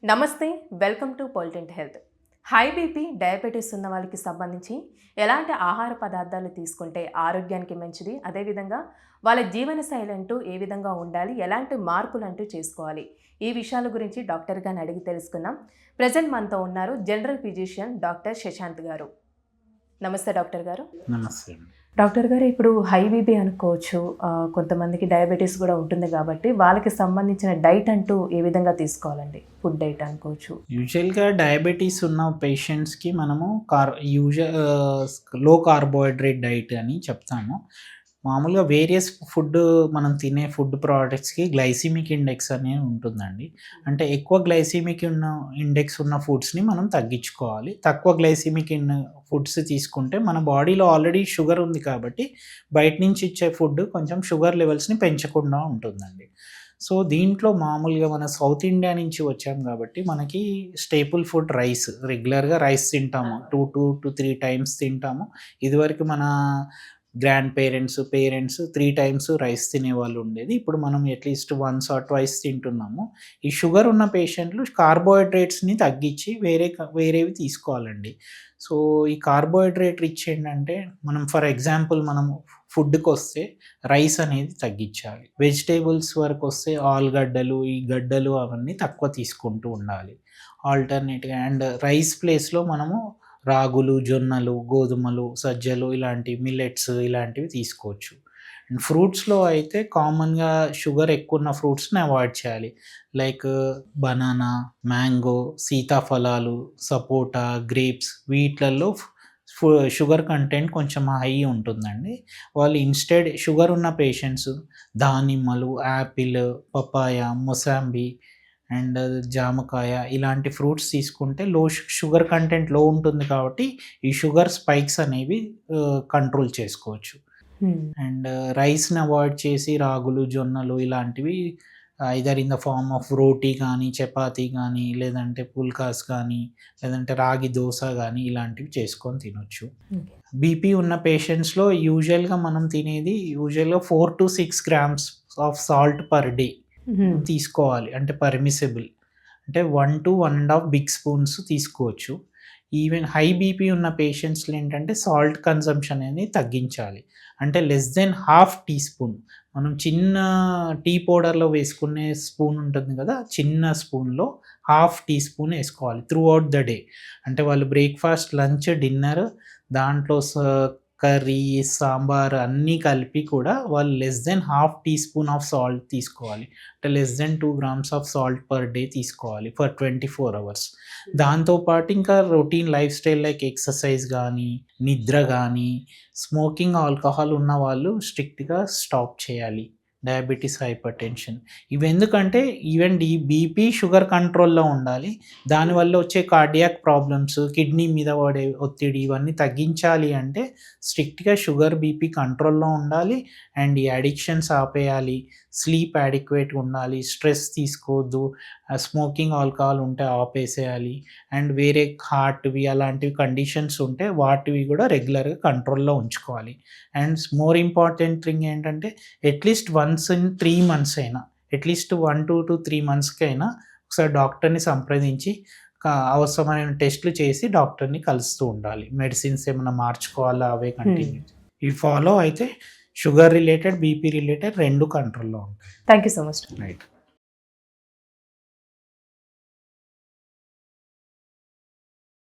నమస్తే, welcome to Politent Health. High BP, diabetes ఉన్న వాళ్ళకి సంబంధించి ఎలాంటి ఆహార పదార్థాలు తీసుకుంటే ఆరోగ్యానికి మంచిది, అదేవిధంగా వాళ్ళ జీవనశైలి అంటూ ఏ విధంగా ఉండాలి, ఎలాంటి మార్పులు అంటూ చేసుకోవాలి, ఈ విషయాల గురించి డాక్టర్ గారిని అడిగి తెలుసుకుందాం. ప్రజెంట్ మనతో ఉన్నారు జనరల్ ఫిజిషియన్ డాక్టర్ శశాంత్ గారు. నమస్తే డాక్టర్ గారు. నమస్తే. డాక్టర్ గారు, ఇప్పుడు హై బీపీ అనుకోవచ్చు, కొంతమందికి డయాబెటీస్ కూడా ఉంటుంది కాబట్టి వాళ్ళకి సంబంధించిన డైట్ అంటూ ఏ విధంగా తీసుకోవాలండి? ఫుడ్ డైట్ అనుకోవచ్చు. యూజువల్గా డయాబెటీస్ ఉన్న పేషెంట్స్కి మనము లో కార్బోహైడ్రేట్ డైట్ అని చెప్తాము. మామూలుగా వేరియస్ మనం తినే ఫుడ్ ప్రోడక్ట్స్కి గ్లైసిమిక్ ఇండెక్స్ అనేది ఉంటుందండి. అంటే ఎక్కువ గ్లైసిమిక్ ఇండెక్స్ ఉన్న ఫుడ్స్ని మనం తగ్గించుకోవాలి. తక్కువ గ్లైసిమిక్ ఫుడ్స్ తీసుకుంటే మన బాడీలో ఆల్రెడీ షుగర్ ఉంది కాబట్టి బయట నుంచి ఇచ్చే ఫుడ్ కొంచెం షుగర్ లెవెల్స్ని పెంచకుండా ఉంటుందండి. సో దీంట్లో మామూలుగా మన సౌత్ ఇండియా నుంచి వచ్చాం కాబట్టి మనకి స్టేపుల్ ఫుడ్ రైస్. రెగ్యులర్గా రైస్ తింటాము, 2 to 3 టైమ్స్ తింటాము. ఇదివరకు మన గ్రాండ్ పేరెంట్స్ 3 టైమ్స్ రైస్ తినేవాళ్ళు ఉండేది. ఇప్పుడు మనం అట్లీస్ట్ వన్స్ ఆర్ ట్వైస్ తింటున్నాము. ఈ షుగర్ ఉన్న పేషెంట్లు కార్బోహైడ్రేట్స్ని తగ్గించి వేరేవి తీసుకోవాలండి. సో ఈ కార్బోహైడ్రేట్ రిచ్ ఏంటంటే, మనం ఫర్ ఎగ్జాంపుల్ మనం ఫుడ్కి వస్తే రైస్ అనేది తగ్గించాలి. వెజిటేబుల్స్ వరకు వస్తే ఆలుగడ్డలు, ఈ గడ్డలు అవన్నీ తక్కువ తీసుకుంటూ ఉండాలి ఆల్టర్నేట్గా. అండ్ రైస్ ప్లేస్లో మనము రాగులు, జొన్నలు, గోధుమలు, సజ్జలు ఇలాంటి మిల్లెట్స్ ఇలాంటివి తీసుకోవచ్చు. అండ్ ఫ్రూట్స్లో అయితే కామన్గా షుగర్ ఎక్కువ ఉన్న ఫ్రూట్స్ని అవాయిడ్ చేయాలి. లైక్ బనానా, మ్యాంగో, సీతాఫలాలు, సపోటా, గ్రేప్స్ వీటిలలో షుగర్ కంటెంట్ కొంచెం హై ఉంటుందండి. వాళ్ళు ఇన్స్టెడ్ షుగర్ ఉన్న patients దానిమ్మలు, Apple, papaya, mosambi and జామకాయ ఇలాంటి ఫ్రూట్స్ తీసుకుంటే షుగర్ కంటెంట్ లో ఉంటుంది కాబట్టి ఈ షుగర్ స్పైక్స్ అనేవి కంట్రోల్ చేసుకోవచ్చు. అండ్ రైస్ని అవాయిడ్ చేసి రాగులు, జొన్నలు ఇలాంటివి either in the form of roti కానీ, చపాతీ కానీ, లేదంటే పుల్కాస్ కానీ, లేదంటే రాగి దోశ కానీ ఇలాంటివి చేసుకొని తినొచ్చు. బీపీ ఉన్న పేషెంట్స్లో యూజువల్గా మనం తినేది 4 to 6 grams of salt per day తీసుకోవాలి. అంటే పర్మిసిబుల్ అంటే 1 to 1.5 బిగ్ స్పూన్స్ తీసుకోవచ్చు. ఈవెన్ హై బీపీ ఉన్న పేషెంట్స్లో ఏంటంటే సాల్ట్ కన్సంప్షన్ అనేది తగ్గించాలి. అంటే less than half tea spoon. మనం చిన్న టీ పౌడర్లో వేసుకునే స్పూన్ ఉంటుంది కదా, చిన్న స్పూన్లో హాఫ్ టీ స్పూన్ వేసుకోవాలి త్రూ అవుట్ ద డే. అంటే వాళ్ళు బ్రేక్ఫాస్ట్, లంచ్, డిన్నర్ దాంట్లో కర్రీ, సాంబార్ అన్నీ కలిపి కూడా వాళ్ళు less than half tea spoon of salt తీసుకోవాలి. అంటే less then 2 grams of salt per day తీసుకోవాలి ఫర్ 24 hours. దాంతోపాటు ఇంకా routine life style like exercise కానీ, నిద్ర కానీ, స్మోకింగ్, ఆల్కహాల్ ఉన్న వాళ్ళు స్ట్రిక్ట్గా స్టాప్ చేయాలి. డయాబెటీస్, హైపర్ టెన్షన్ ఇవి ఎందుకంటే ఈవెన్ బీపీ, షుగర్ కంట్రోల్లో ఉండాలి. దానివల్ల వచ్చే కార్డియాక్ ప్రాబ్లమ్స్, కిడ్నీ మీద పడే ఒత్తిడి ఇవన్నీ తగ్గించాలి అంటే స్ట్రిక్ట్గా షుగర్, బీపీ కంట్రోల్లో ఉండాలి. అండ్ ఈ అడిక్షన్స్ ఆపేయాలి. స్లీప్ అడిక్వేట్గా ఉండాలి. స్ట్రెస్ తీసుకోవద్దు. స్మోకింగ్, ఆల్కహాల్ ఉంటే ఆపేసేయాలి. అండ్ వేరే హార్ట్వి అలాంటివి కండిషన్స్ ఉంటే వాటివి కూడా రెగ్యులర్గా కంట్రోల్లో ఉంచుకోవాలి. అండ్ మోర్ ఇంపార్టెంట్ థింగ్ ఏంటంటే అట్లీస్ట్ వన్స్ ఇన్ 3 months అయినా, అట్లీస్ట్ 1 to 3 monthsకి అయినా ఒకసారి డాక్టర్ని సంప్రదించి అవసరమైన టెస్టులు చేసి డాక్టర్ని కలుస్తూ ఉండాలి. మెడిసిన్స్ ఏమైనా మార్చుకోవాలా అవే కంటిన్యూ ఇవి ఫాలో అయితే షుగర్ రిలేటెడ్, బీపీ రిలేటెడ్ 2 కంట్రోల్లో ఉంటాయి. Thank you so much. Right.